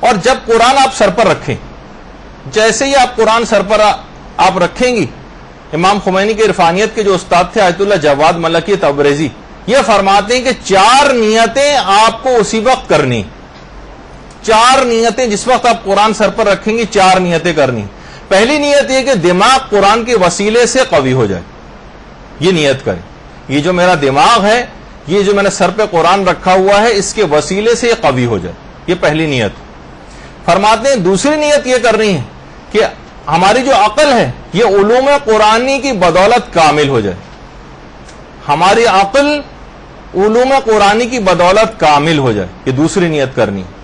اور جب قرآن آپ سر پر رکھیں، جیسے ہی آپ قرآن سر پر آپ رکھیں گی، امام خمینی کے عرفانیت کے جو استاد تھے آیت اللہ جواد ملکی تبریزی، یہ فرماتے ہیں کہ 4 نیتیں آپ کو اسی وقت کرنی، 4 نیتیں جس وقت آپ قرآن سر پر رکھیں گی 4 نیتیں کرنی۔ پہلی نیت یہ کہ دماغ قرآن کے وسیلے سے قوی ہو جائے، یہ نیت کریں، یہ جو میرا دماغ ہے، یہ جو میں نے سر پہ قرآن رکھا ہوا ہے، اس کے وسیلے سے یہ قوی ہو جائے، یہ پہلی نیت۔ فرماتے ہیں دوسری نیت یہ کرنی ہے کہ ہماری جو عقل ہے یہ علوم قرآنی کی بدولت کامل ہو جائے، ہماری عقل علوم قرآنی کی بدولت کامل ہو جائے، یہ دوسری نیت کرنی ہے۔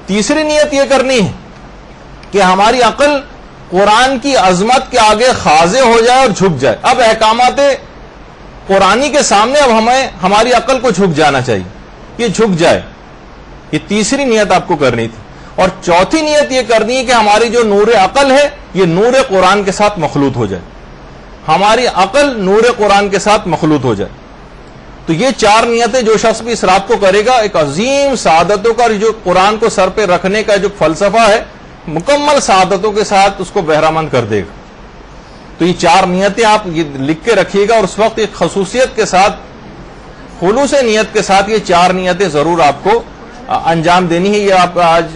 تیسری نیت یہ کرنی ہے کہ ہماری عقل قرآن کی عظمت کے آگے خاضع ہو جائے اور جھک جائے۔ اب احکامات قرآنی کے سامنے اب ہماری عقل کو جھک جانا چاہیے، یہ جھک جائے، یہ تیسری نیت آپ کو کرنی تھی۔ اور چوتھی نیت یہ کرنی ہے کہ ہماری جو نور عقل ہے یہ نور قرآن کے ساتھ مخلوط ہو جائے، ہماری عقل نور قرآن کے ساتھ مخلوط ہو جائے۔ تو یہ 4 نیتیں جو شخص بھی اس رات کو کرے گا، ایک عظیم سعادتوں کا جو قرآن کو سر پہ رکھنے کا جو فلسفہ ہے، مکمل سعادتوں کے ساتھ اس کو بہرامند کر دے گا۔ تو یہ 4 نیتیں آپ یہ لکھ کے رکھیے گا، اور اس وقت ایک خصوصیت کے ساتھ، خلوص نیت کے ساتھ یہ 4 نیتیں ضرور آپ کو انجام دینی ہے۔ یہ آپ آج